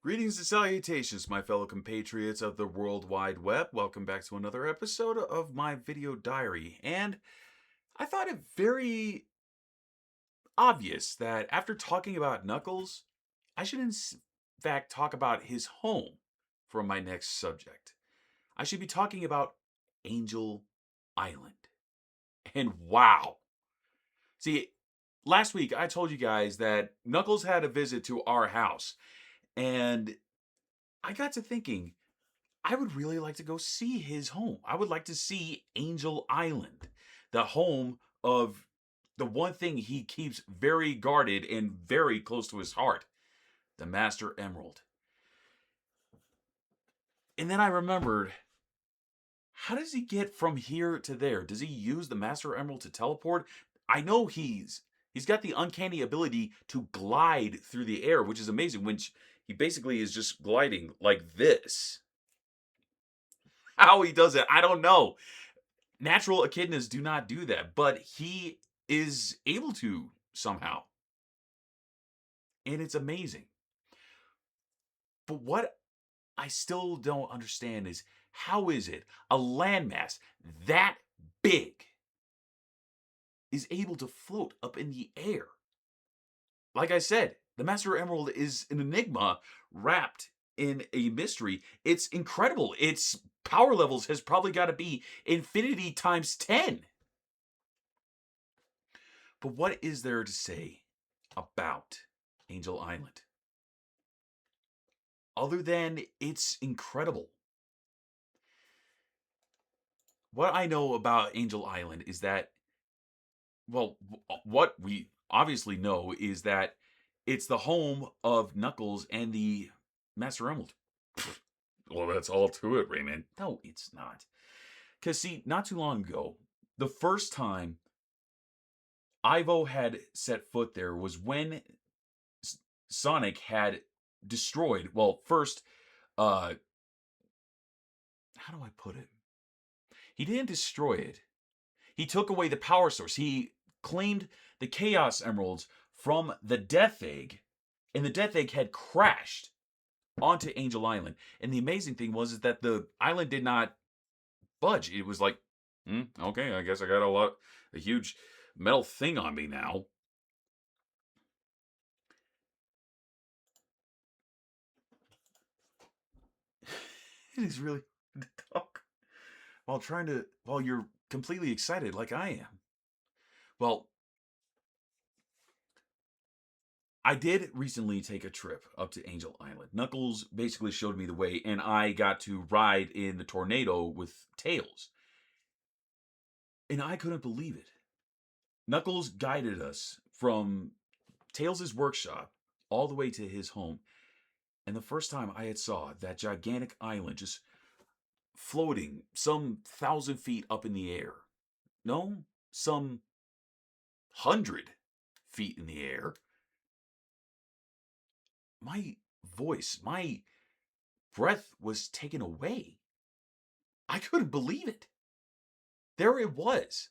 Greetings and salutations, my fellow compatriots of the World Wide Web. Welcome back to another episode of my video diary. And I thought it very obvious that after talking about Knuckles, I should in fact talk about his home for my next subject. I should be talking about Angel Island. And wow. See, last week I told you guys that Knuckles had a visit to our house. And I got to thinking, I would really like to go see his home. I would like to see Angel Island, the home of the one thing he keeps very guarded and very close to his heart, the Master Emerald. And then I remembered, how does he get from here to there? Does he use the Master Emerald to teleport? I know he's got the uncanny ability to glide through the air, which is amazing, which he basically is just gliding like this. How he does it, I don't know. Natural echidnas do not do that, but he is able to somehow. And it's amazing. But what I still don't understand is, how is it a landmass that big is able to float up in the air? Like I said, the Master Emerald is an enigma wrapped in a mystery. It's incredible. Its power levels has probably got to be infinity times 10. But what is there to say about Angel Island? Other than it's incredible. What I know about Angel Island is that, well, what we obviously know is that it's the home of Knuckles and the Master Emerald. Well, that's all to it, Raymond. No, it's not. Because, see, not too long ago, the first time Ivo had set foot there was when Sonic had destroyed, well, first, uh, how do I put it? He didn't destroy it. He took away the power source. He claimed the Chaos Emeralds from the Death Egg, and the Death Egg had crashed onto Angel Island. And the amazing thing was is that the island did not budge. It was like, okay, I guess I got a huge metal thing on me now. It is really hard to talk while you're completely excited like I am. Well, I did recently take a trip up to Angel Island. Knuckles basically showed me the way, and I got to ride in the tornado with Tails. And I couldn't believe it. Knuckles guided us from Tails' workshop all the way to his home. And the first time I had saw that gigantic island just floating some 1,000 feet up in the air. No, some 100 feet in the air. My voice, my breath was taken away. I couldn't believe it. There it was.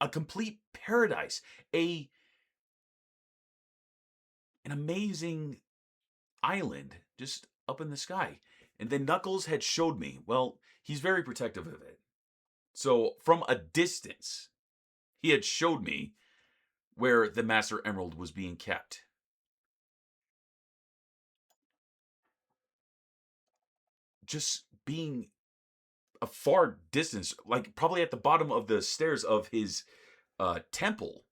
A complete paradise. An amazing island just up in the sky. And then Knuckles had showed me, well, he's very protective of it. So from a distance, he had showed me where the Master Emerald was being kept. Just being a far distance, like probably at the bottom of the stairs of his temple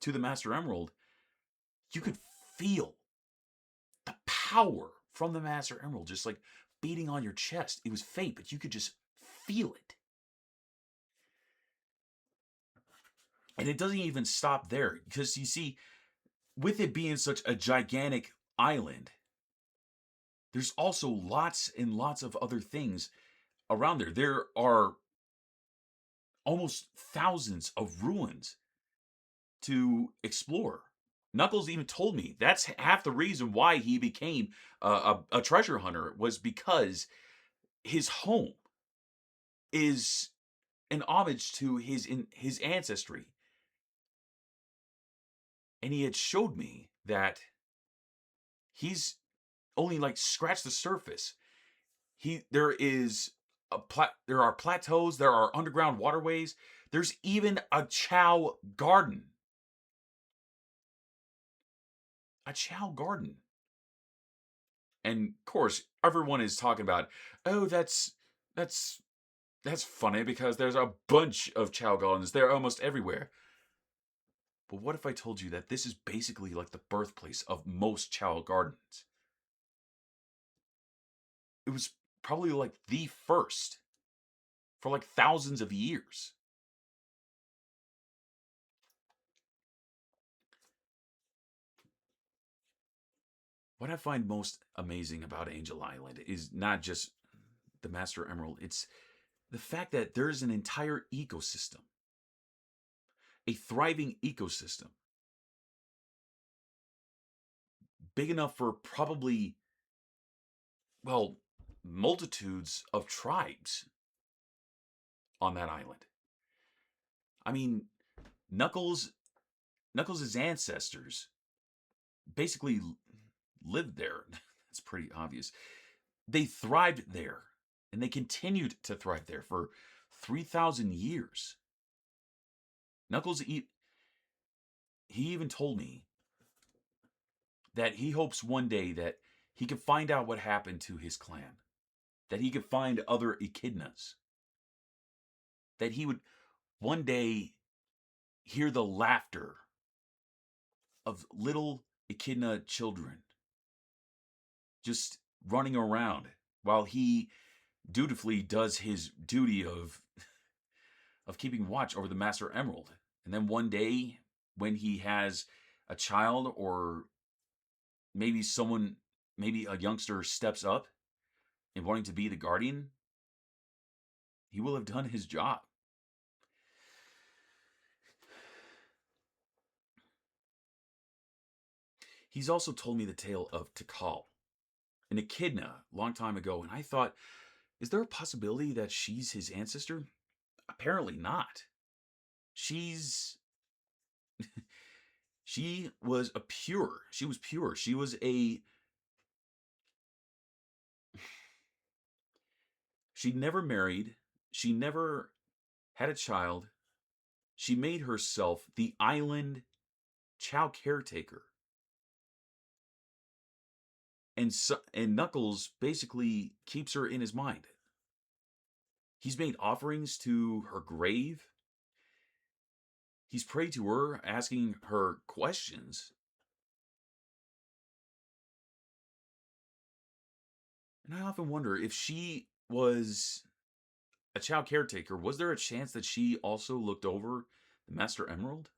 to the Master Emerald, you could feel the power from the Master Emerald just like beating on your chest. It was faint, but you could just feel it. And it doesn't even stop there because you see, with it being such a gigantic island, there's also lots and lots of other things around there. There are almost thousands of ruins to explore. Knuckles even told me that's half the reason why he became a treasure hunter, was because his home is an homage to his ancestry. And he had showed me that he's only like scratch the surface. There is there are plateaus, there are underground waterways, there's even a Chow garden. A Chow garden. And of course, everyone is talking about, oh, that's that's funny because there's a bunch of Chow gardens. They're almost everywhere. But what if I told you that this is basically like the birthplace of most Chow gardens? It was probably like the first for like thousands of years. What I find most amazing about Angel Island is not just the Master Emerald, it's the fact that there's an entire ecosystem, a thriving ecosystem, big enough for probably, well, multitudes of tribes on that island. I mean, Knuckles Knuckles' ancestors basically lived there. That's pretty obvious. They thrived there, and they continued to thrive there for 3,000 years. Knuckles, he even told me that he hopes one day that he could find out what happened to his clan, that he could find other echidnas, that he would one day hear the laughter of little echidna children just running around while he dutifully does his duty of keeping watch over the Master Emerald. And then one day when he has a child, or maybe someone, maybe a youngster steps up and wanting to be the guardian, he will have done his job. He's also told me the tale of Tikal, an echidna, long time ago, and I thought, is there a possibility that she's his ancestor? Apparently not. She's she was a pure. She was pure. She was a she never married. She never had a child. She made herself the island Chow caretaker. And Knuckles basically keeps her in his mind. He's made offerings to her grave. He's prayed to her, asking her questions. And I often wonder, if she was a Chow caretaker, was there a chance that she also looked over the Master Emerald?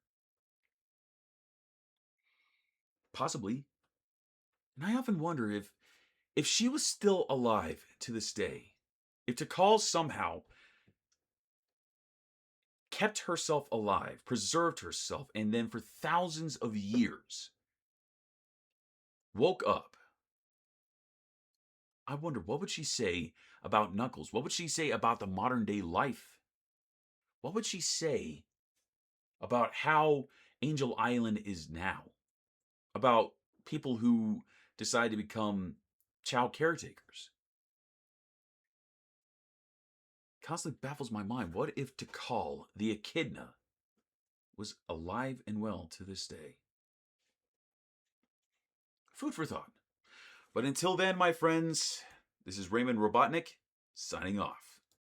Possibly. And I often wonder if she was still alive to this day, if Tikal somehow kept herself alive, preserved herself, and then for thousands of years woke up, I wonder, what would she say about Knuckles? What would she say about the modern day life? What would she say about how Angel Island is now? About people who decide to become Chow caretakers? Constantly baffles my mind. What if Tikal, the echidna, was alive and well to this day? Food for thought. But until then, my friends, this is Raymond Robotnik, signing off.